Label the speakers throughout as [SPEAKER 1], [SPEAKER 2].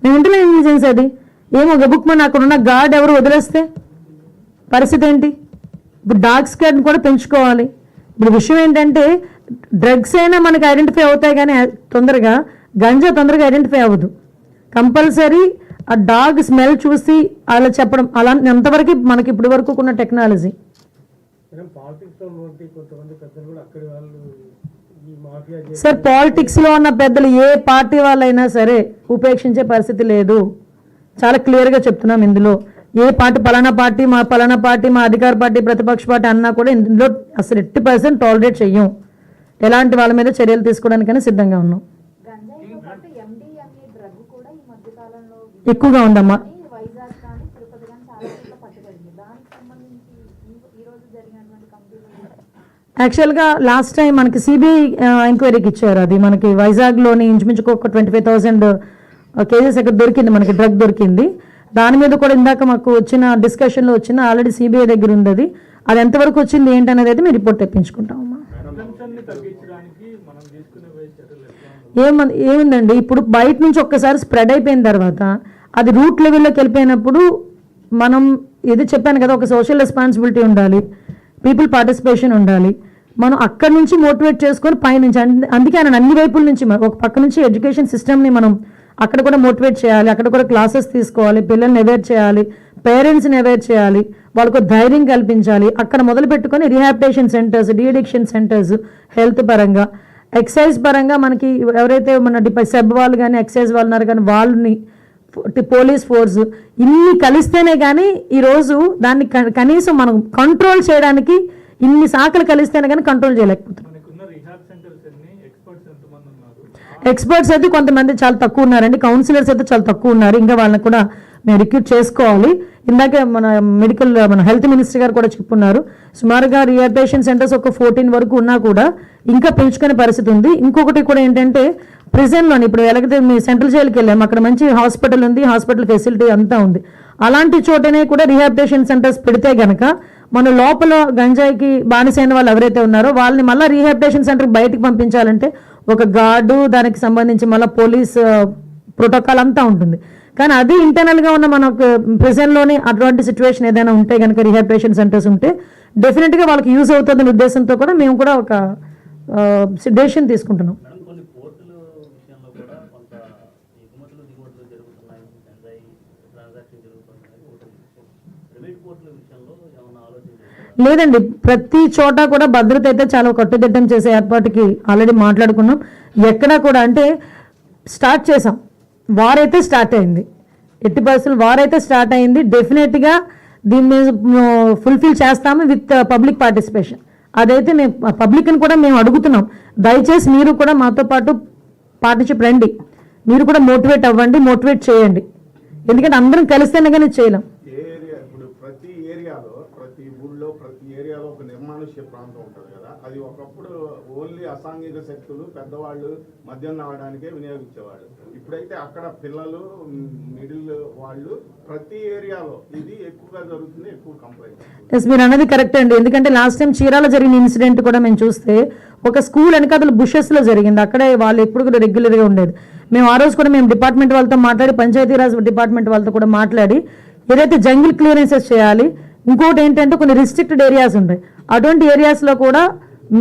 [SPEAKER 1] Mental intelligence అది. ఏమో గబుక్ మన అక్కడ ఉన్న గార్డ్ ఎవరు వదిలేస్తే పరిస్థితి ఏంటి? ఇప్పుడు డాగ్ స్క్వాడ్ని కూడా పెంచుకోవాలి. ఇప్పుడు విషయం ఏంటంటే డ్రగ్స్ అయినా మనకి ఐడెంటిఫై అవుతాయి కానీ తొందరగా గంజా తొందరగా ఐడెంటిఫై అవ్వదు. కంపల్సరీ ఆ డాగ్ స్మెల్ చూసి అలా చెప్పడం, అలా ఎంతవరకు మనకి ఇప్పటి వరకు ఉన్న టెక్నాలజీ. సార్ పాలిటిక్స్లో ఉన్న పెద్దలు ఏ పార్టీ వాళ్ళైనా సరే ఉపేక్షించే పరిస్థితి లేదు. చాలా క్లియర్గా చెప్తున్నాం. ఇందులో ఏ పార్టీ పలానా పార్టీ మా అధికార పార్టీ ప్రతిపక్ష పార్టీ అన్నా కూడా ఇందులో అసలు 80% టాలరేట్ చెయ్యం. ఎలాంటి వాళ్ళ మీద చర్యలు తీసుకోవడానికైనా సిద్ధంగా ఉన్నాం. ఎక్కువగా ఉందమ్మా. యాక్చువల్గా లాస్ట్ టైం మనకి సిబిఐ ఎంక్వైరీకి ఇచ్చారు. అది మనకి వైజాగ్లోని ఇంచుమించుకు ఒక 25,000 కేజెస్ అక్కడ దొరికింది, మనకి డ్రగ్ దొరికింది. దాని మీద కూడా ఇందాక మాకు వచ్చిన డిస్కషన్లో వచ్చిన ఆల్రెడీ సిబిఐ దగ్గర ఉంది. అది ఎంతవరకు వచ్చింది ఏంటనేది అయితే మేము రిపోర్ట్ తెప్పించుకుంటామమ్మా. ఏముందండి, ఇప్పుడు బయట నుంచి ఒక్కసారి స్ప్రెడ్ అయిపోయిన తర్వాత అది రూట్ లెవెల్లోకి వెళ్ళిపోయినప్పుడు మనం ఇది చెప్పాను కదా, ఒక సోషల్ రెస్పాన్సిబిలిటీ ఉండాలి, పీపుల్ పార్టిసిపేషన్ ఉండాలి. మనం అక్కడి నుంచి మోటివేట్ చేసుకొని పైనుంచి, అందుకే ఆయన అన్ని వైపుల నుంచి ఒక పక్క నుంచి ఎడ్యుకేషన్ సిస్టమ్ని మనం అక్కడ కూడా మోటివేట్ చేయాలి, అక్కడ కూడా క్లాసెస్ తీసుకోవాలి, పిల్లల్ని అవేర్ చేయాలి, పేరెంట్స్ని అవేర్ చేయాలి, వాళ్ళకు ధైర్యం కల్పించాలి. అక్కడ మొదలు పెట్టుకొని rehabilitation centres, deaddiction centres, health పరంగా, ఎక్సైజ్ పరంగా మనకి ఎవరైతే మన సెబ్ వాళ్ళు కానీ ఎక్సైజ్ వాళ్ళు ఉన్నారు కానీ వాళ్ళని, పోలీస్ ఫోర్స్, ఇన్ని కలిస్తేనే కానీ ఈరోజు దాన్ని కనీసం మనం కంట్రోల్ చేయడానికి ఇన్ని శాఖలు కలిస్తేనే కానీ కంట్రోల్ చేయలేకపోతున్నాం. ఎక్స్పర్ట్స్ అయితే కొంతమంది చాలా తక్కువ ఉన్నారండి, కౌన్సిలర్స్ అయితే చాలా తక్కువ ఉన్నారు. ఇంకా వాళ్ళని కూడా మేము రిక్రూట్ చేసుకోవాలి. ఇందాకే మన హెల్త్ మినిస్టర్ గారు కూడా చెప్పున్నారు, సుమారుగా రీహాబిలిటేషన్ సెంటర్స్ ఒక 14 వరకు ఉన్నా కూడా ఇంకా పెంచుకునే పరిస్థితి ఉంది. ఇంకొకటి కూడా ఏంటంటే ప్రిజన్లోని ఇప్పుడు ఎలాగైతే మీ సెంట్రల్ జైలుకి వెళ్ళాము, అక్కడ మంచి హాస్పిటల్ ఉంది, హాస్పిటల్ ఫెసిలిటీ అంతా ఉంది. అలాంటి చోటనే కూడా రీహాబిలిటేషన్ సెంటర్స్ పెడితే గనక మన లోపల గంజాయికి బానిసైన వాళ్ళు ఎవరైతే ఉన్నారో వాళ్ళని మళ్ళీ రీహాబిలిటేషన్ సెంటర్కి బయటకు పంపించాలంటే ఒక గార్డు, దానికి సంబంధించి మళ్ళీ పోలీస్ ప్రోటోకాల్ అంతా ఉంటుంది. కానీ అది ఇంటర్నల్గా ఉన్న మనకు ప్రిజన్లోని అటువంటి సిచ్యువేషన్ ఏదైనా ఉంటే కనుక రీహాబిలిటేషన్ సెంటర్స్ ఉంటే డెఫినెట్గా వాళ్ళకి యూజ్ అవుతుందనే ఉద్దేశంతో కూడా మేము కూడా ఒక డెసిషన్ తీసుకుంటున్నాం. లేదండి, ప్రతి చోట కూడా భద్రత అయితే చాలా కట్టుదిట్టం చేసే ఏర్పాటుకి ఆల్రెడీ మాట్లాడుకున్నాం. ఎక్కడా కూడా అంటే స్టార్ట్ చేసాం, వారైతే స్టార్ట్ అయింది, 80% వారైతే స్టార్ట్ అయింది. డెఫినెట్గా దీన్ని ఫుల్ఫిల్ చేస్తాము విత్ పబ్లిక్ పార్టిసిపేషన్. అదైతే మేము పబ్లిక్ని కూడా మేము అడుగుతున్నాం, దయచేసి మీరు కూడా మాతో పాటు పార్టిసిపేట్ రండి, మీరు కూడా మోటివేట్ అవ్వండి, మోటివేట్ చేయండి. ఎందుకంటే అందరం కలిస్తేనే కానీ చేయలేం.
[SPEAKER 2] ఒక నిర్మానుష్య ప్రాంతం ఉంటుంది కదా, అది ఒకప్పుడు ఓన్లీ అసాంఘిక శక్తులు, పెద్దవాళ్ళు మద్యం తాగడానికే వినియోగించేవాళ్ళు. ఇప్పుడైతే అక్కడ పిల్లలు, మిడిల్ వాళ్ళు, ప్రతి ఏరియాలో ఇది ఎక్కువగా జరుగుతుంది, ఎక్కువ కంప్లైంట్.
[SPEAKER 1] ఎస్, మీరు అన్నది కరెక్ట్ అండి. ఎందుకంటే లాస్ట్ టైం చీరాల జరిగిన ఇన్సిడెంట్ కూడా మేము చూస్తే ఒక స్కూల్ వెనకాతల బుషెస్లో జరిగింది. అక్కడే వాళ్ళు ఎప్పుడు కూడా రెగ్యులర్గా ఉండేది. మేము ఆ రోజు కూడా మేము డిపార్ట్మెంట్ వాళ్ళతో మాట్లాడి, పంచాయతీరాజ్ డిపార్ట్మెంట్ వాళ్ళతో కూడా మాట్లాడి ఏదైతే జంగిల్ క్లియరెన్సెస్ చేయాలి. ఇంకోటి ఏంటంటే కొన్ని రిస్ట్రిక్టెడ్ ఏరియాస్ ఉంటాయి, అటువంటి ఏరియాస్లో కూడా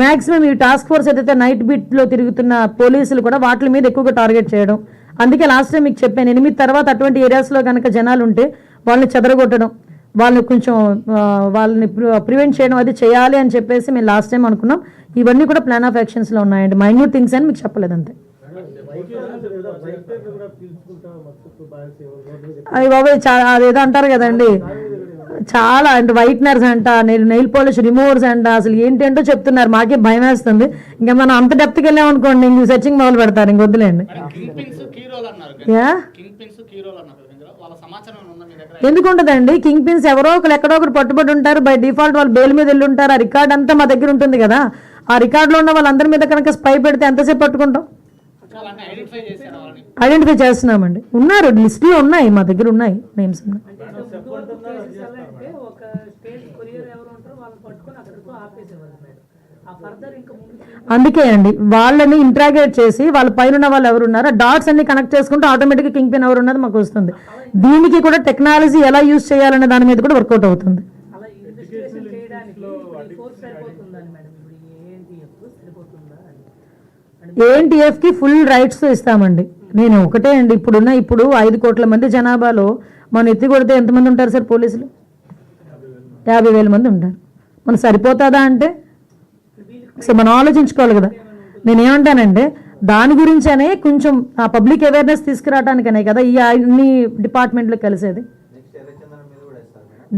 [SPEAKER 1] మ్యాక్సిమం ఈ టాస్క్ ఫోర్స్ ఏదైతే నైట్ బీట్లో తిరుగుతున్న పోలీసులు కూడా వాటి మీద ఎక్కువగా టార్గెట్ చేయడం. అందుకే లాస్ట్ టైం మీకు చెప్పాను, 8 తర్వాత అటువంటి ఏరియాస్లో కనుక జనాలు ఉంటే వాళ్ళని చెదరగొట్టడం, వాళ్ళని కొంచెం వాళ్ళని ప్రివెంట్ చేయడం అది చేయాలి అని చెప్పేసి మేము లాస్ట్ టైం అనుకున్నాం. ఇవన్నీ కూడా ప్లాన్ ఆఫ్ యాక్షన్స్లో ఉన్నాయండి, మైన్యూట్ థింగ్స్ అని మీకు చెప్పలేదు అంతే. అవి బాబాయ్ అదేదో అంటారు కదండి, చాలా అంటే వైట్నర్స్ అంట, నెయిల్ పాలిష్ రిమూవర్స్ అంట, అసలు ఏంటంటో చెప్తున్నారు. మాకే భయం వేస్తుంది. ఇంకా మనం అంత డెప్త్కి వెళ్ళామనుకోండి ఇంక సెర్చింగ్ మొదలు పెడతారు, ఇంక వద్దులేండి. ఎందుకు ఉంటుందండి, కింగ్ పిన్స్ ఎవరో ఒకరు ఎక్కడో ఒకరు పట్టుబడి ఉంటారు, బై డిఫాల్ట్ వాళ్ళు బెయిల్ మీద వెళ్ళి ఉంటారు. ఆ రికార్డ్ అంతా మా దగ్గర ఉంటుంది కదా, ఆ రికార్డులో ఉన్న వాళ్ళందరి మీద కనుక స్పై పెడితే ఎంతసేపు పట్టుకుంటాం? ఐడెంటిఫై చేస్తున్నామండి, ఉన్నారు, లిస్టులో ఉన్నాయి, మా దగ్గర ఉన్నాయి నేమ్స్. అందుకే అండి వాళ్ళని ఇంట్రాగేట్ చేసి వాళ్ళ పైన ఉన్న వాళ్ళు ఎవరు ఉన్నారో డాట్స్ అన్ని కనెక్ట్ చేసుకుంటూ ఆటోమేటిక్గా కింగ్ పిన్ ఎవరు ఉన్నది మాకు వస్తుంది. దీనికి కూడా టెక్నాలజీ ఎలా యూజ్ చేయాలనే దాని మీద కూడా వర్కౌట్ అవుతుంది. ఏఎన్టీఎఫ్కి ఫుల్ రైట్స్ ఇస్తామండి. నేను ఒకటే అండి, ఇప్పుడు 5 కోట్ల మంది జనాభాలో మనం ఎత్తి కొడితే ఎంతమంది ఉంటారు సార్? పోలీసులు 50,000 మంది ఉంటారు. మనం సరిపోతుందా అంటే సో మనం ఆలోచించుకోవాలి కదా. నేనేమంటానంటే దాని గురించనే కొంచెం ఆ పబ్లిక్ అవేర్నెస్ తీసుకురావడానికనే కదా ఈ అన్ని డిపార్ట్మెంట్లు కలిసేది.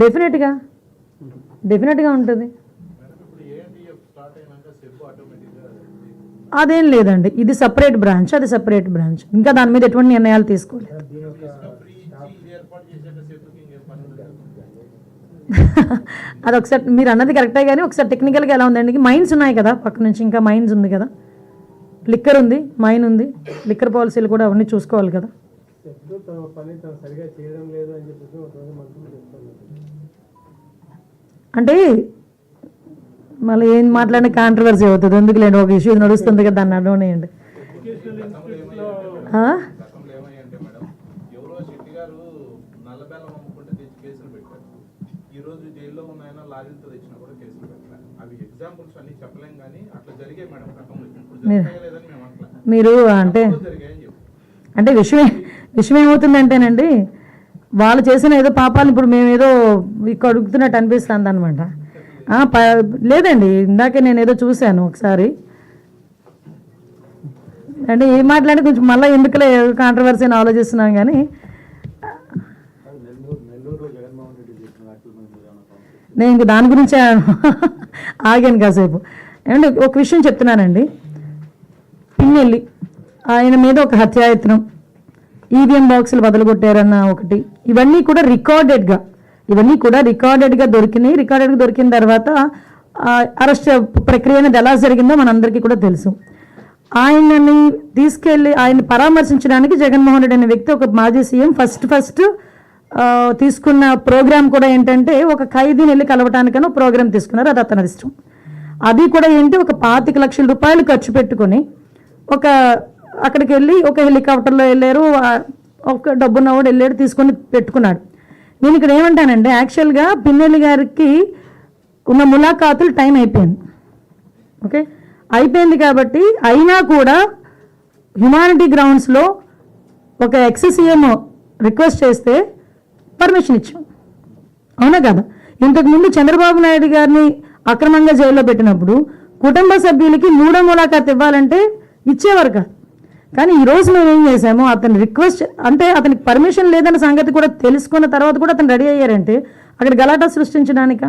[SPEAKER 1] డెఫినెట్గా ఉంటుంది. అదేం లేదండి, ఇది సపరేట్ బ్రాంచ్, అది సపరేట్ బ్రాంచ్. ఇంకా దాని మీద ఎటువంటి నిర్ణయాలు తీసుకోలేదు. అది ఒకసారి మీరు అన్నది కరెక్టే, కానీ ఒకసారి టెక్నికల్గా ఎలా ఉందండి, మైన్స్ ఉన్నాయి కదా పక్క నుంచి, ఇంకా మైన్స్ ఉంది కదా, లిక్కర్ ఉంది, మైన్ ఉంది, లిక్కర్ పాలసీలు కూడా అవన్నీ చూసుకోవాలి కదా. అంటే మళ్ళీ ఏం మాట్లాడిన కాంట్రవర్సీ అవుతుంది, ఎందుకులేండి, ఒక ఇష్యూ నడుస్తుంది కదా దాన్ని అడవనేయండి. మీరు అంటే విషయం ఏమవుతుందంటేనండి, వాళ్ళు చేసిన ఏదో పాపాలు ఇప్పుడు మేము ఏదో అడుగుతున్నట్టు అనిపిస్తుంది అనమాట. లేదండి, ఇందాకే నేను ఏదో చూశాను ఒకసారి, అంటే ఏం మాట్లాడి కొంచెం మళ్ళీ ఎందుకులే కాంట్రవర్సీ అని ఆలోచిస్తున్నాం. కానీ నేను ఇంక దాని గురించే ఆగాను కాసేపు. ఏమంటే ఒక విషయం చెప్తున్నానండి, పిన్నెల్లి ఆయన మీద ఒక హత్యాయత్నం, ఈవీఎం బాక్సులు బదలుగొట్టారన్న ఒకటి, ఇవన్నీ కూడా రికార్డెడ్గా దొరికినాయి. రికార్డెడ్గా దొరికిన తర్వాత అరెస్ట్ ప్రక్రియ అనేది ఎలా జరిగిందో మనందరికీ కూడా తెలుసు. ఆయనని తీసుకెళ్ళి ఆయన పరామర్శించడానికి జగన్మోహన్ రెడ్డి అనే వ్యక్తి, ఒక మాజీ సీఎం, ఫస్ట్ తీసుకున్న ప్రోగ్రామ్ కూడా ఏంటంటే ఒక ఖైదీని వెళ్ళి కలవటానికని ఒక ప్రోగ్రామ్ తీసుకున్నారు. అది అతని ఇష్టం. అది కూడా ఏంటి, ఒక 25 లక్షల రూపాయలు ఖర్చు పెట్టుకొని అక్కడికి వెళ్ళి ఒక హెలికాప్టర్లో వెళ్ళారు, ఒక డబ్బున్నవాడు వెళ్ళాడు, తీసుకొని పెట్టుకున్నాడు. నేను ఇక్కడ ఏమంటానంటే, యాక్చువల్గా పిన్నెల్లి గారికి ఉన్న ములాఖాతులు టైం అయిపోయింది. ఓకే, అయిపోయింది కాబట్టి అయినా కూడా హ్యుమానిటీ గ్రౌండ్స్లో ఒక ఎక్స్-సీఎం రిక్వెస్ట్ చేస్తే పర్మిషన్ ఇచ్చాం, అవునా కదా? ఇంతకుముందు చంద్రబాబు నాయుడు గారిని అక్రమంగా జైల్లో పెట్టినప్పుడు కుటుంబ సభ్యులకి 3వ ములాఖాత్ ఇవ్వాలంటే ఇచ్చేవారు కాదు. కానీ ఈరోజు మేము ఏం చేసాము, అతని రిక్వెస్ట్ అంటే అతనికి పర్మిషన్ లేదన్న సంగతి కూడా తెలుసుకున్న తర్వాత కూడా అతను రెడీ అయ్యారంటే అక్కడ గలాటా సృష్టించడానిక?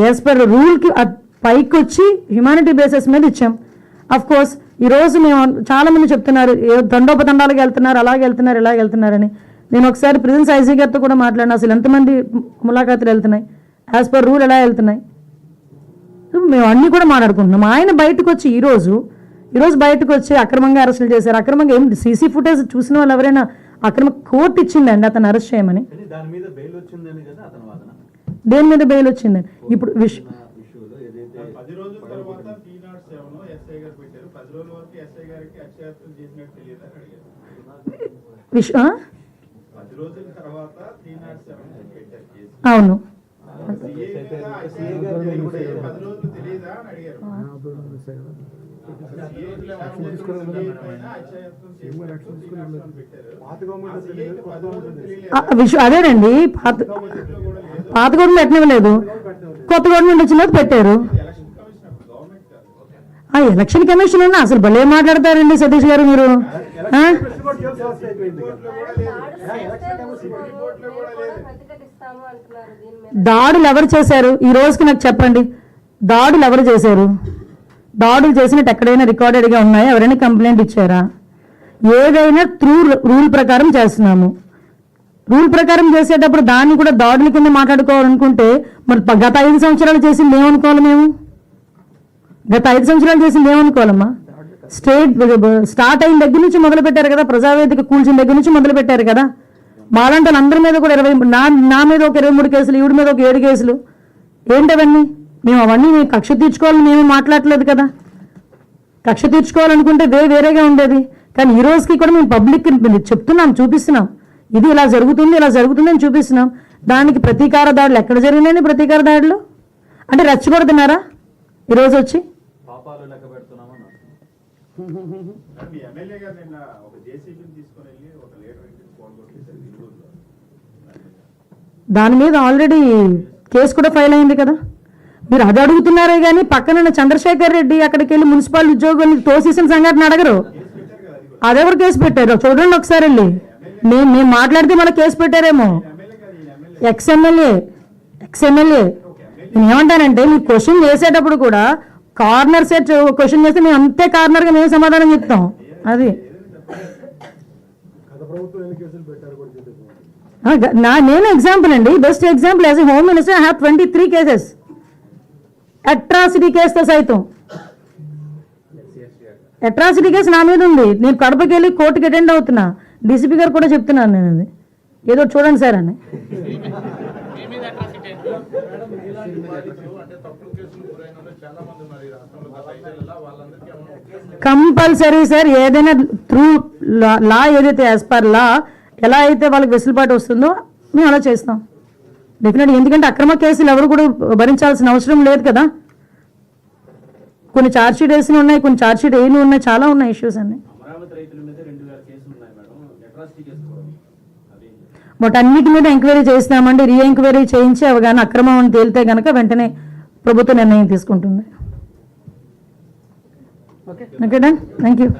[SPEAKER 1] యాజ్ పర్ రూల్కి పైకి వచ్చి హ్యుమానిటీ బేసిస్ మీద ఇచ్చాం. అఫ్ కోర్స్ ఈరోజు మేము చాలామంది చెప్తున్నారు దండోపదండాలకు వెళ్తున్నారు, అలాగే వెళ్తున్నారు, ఇలాగ వెళ్తున్నారని. నేను ఒకసారి ప్రిజెన్స్ ఐజీ గారితో కూడా మాట్లాడినా, అసలు ఎంతమంది ములాఖాతులు వెళ్తున్నాయి, యాజ్ పర్ రూల్ ఎలా వెళ్తున్నాయి, మేము అన్నీ కూడా మాట్లాడుకుంటున్నాం. ఆయన బయటకు వచ్చి ఈరోజు బయటకు వచ్చి అక్రమంగా అరెస్టులు చేశారు. అక్రమంగా ఏం సీసీ ఫుటేజ్ చూసిన వాళ్ళు ఎవరైనా అక్రమ కోర్టు ఇచ్చిందండి అతను అరెస్ట్ చేయమని? దేని మీద బెయిల్ వచ్చిందని ఇప్పుడు అవును, అదేనండి, పాత గవర్నమెంట్ పెట్టనివ్వలేదు, కొత్త గవర్నమెంట్ వచ్చిన పెట్టారు. ఎలక్షన్ కమిషన్ అన్న అసలు భలే మాట్లాడతారండి సతీష్ గారు మీరు. దాడులు ఎవరు చేశారు ఈ రోజుకి నాకు చెప్పండి? దాడులు ఎవరు చేశారు? దాడులు చేసినట్టు ఎక్కడైనా రికార్డెడ్గా ఉన్నాయా? ఎవరైనా కంప్లైంట్ ఇచ్చారా? ఏదైనా త్రూ రూల్ ప్రకారం చేస్తున్నాము. రూల్ ప్రకారం చేసేటప్పుడు దాన్ని కూడా దాడుల కింద మాట్లాడుకోవాలనుకుంటే మరి గత 5 సంవత్సరాలు చేసింది ఏమనుకోవాలి మేము? గత 5 సంవత్సరాలు చేసింది ఏమనుకోవాలమ్మా? స్టార్ట్ అయిన దగ్గర నుంచి మొదలు పెట్టారు కదా, ప్రజావేదిక కూల్చిన దగ్గర నుంచి మొదలు పెట్టారు కదా. మాలాంటి అందరి మీద కూడా 20, నా మీద ఒక 23 కేసులు, ఈవిడి మీద ఒక 7 కేసులు. ఏంటవన్నీ? మేము అవన్నీ కక్ష తీర్చుకోవాలని మేము మాట్లాడలేదు కదా. కక్ష తీర్చుకోవాలనుకుంటే వేరేగా ఉండేది. కానీ ఈ రోజుకి కూడా మేము పబ్లిక్ చెప్తున్నాం, చూపిస్తున్నాం, ఇది ఇలా జరుగుతుంది అని చూపిస్తున్నాం. దానికి ప్రతీకార దాడులు ఎక్కడ జరిగినాయి? ప్రతీకార దాడులు అంటే రెచ్చగొడుతున్నారా ఈరోజు వచ్చి?
[SPEAKER 3] పాపాలు లెక్క పెడుతున్నామని
[SPEAKER 2] మీ ఎమ్మెల్యే గారు నిన్న ఒక జేసీబీని తీసుకొని వెళ్ళి ఒక లీటర్ ఇంటికి ఫోన్ కొట్టేశారు నెల్లూరులో.
[SPEAKER 1] దాని మీద ఆల్రెడీ కేసు కూడా ఫైల్ అయింది కదా. మీరు అది అడుగుతున్నారే కానీ పక్కన చంద్రశేఖర్ రెడ్డి అక్కడికి వెళ్ళి మున్సిపల్ ఉద్యోగుల్ని తోసేసిన సంఘటన అడగరు. అదెవరు కేసు పెట్టారు చూడండి ఒకసారి వెళ్ళి. మేము మాట్లాడితే మన కేసు పెట్టారేమో. ఎక్స్ఎమ్మెల్యే నేను ఏమంటానంటే మీరు క్వశ్చన్ చేసేటప్పుడు కూడా కార్నర్ సెట్ క్వశ్చన్ చేస్తే మేము అంతే కార్నర్గా మేము సమాధానం చెప్తాం. అది నేను ఎగ్జాంపుల్ అండి, best example. As a home minister I have 23 cases, atrocity కేసుతో సైతం. అట్రాసిటీ కేసు నా మీద ఉంది. నేను కడపకి వెళ్ళి కోర్టుకి అటెండ్ అవుతున్నా. డీసీపీ గారు కూడా చెప్తున్నాను నేను అది ఏదో చూడండి సార్ అని. కంపల్సరీ సార్, ఏదైనా త్రూ లా ఏదైతే యాజ్ పర్ లా ఎలా అయితే వాళ్ళకి వెసులుబాటు వస్తుందో మేము అలా చేస్తాం డెఫినెట్గా. ఎందుకంటే అక్రమ కేసులు ఎవరు కూడా భరించాల్సిన అవసరం లేదు కదా. కొన్ని ఛార్జ్షీట్ వేసిన ఉన్నాయి, కొన్ని ఛార్జ్షీట్ వేయని ఉన్నాయి, చాలా ఉన్నాయి ఇష్యూస్ అన్ని. బట్ అన్నిటి మీద ఎంక్వైరీ చేస్తామండి, రీ ఎంక్వైరీ చేయించి అవి కానీ అక్రమం అని తేలితే కనుక వెంటనే ప్రభుత్వం నిర్ణయం తీసుకుంటుంది. Okay done, thank you.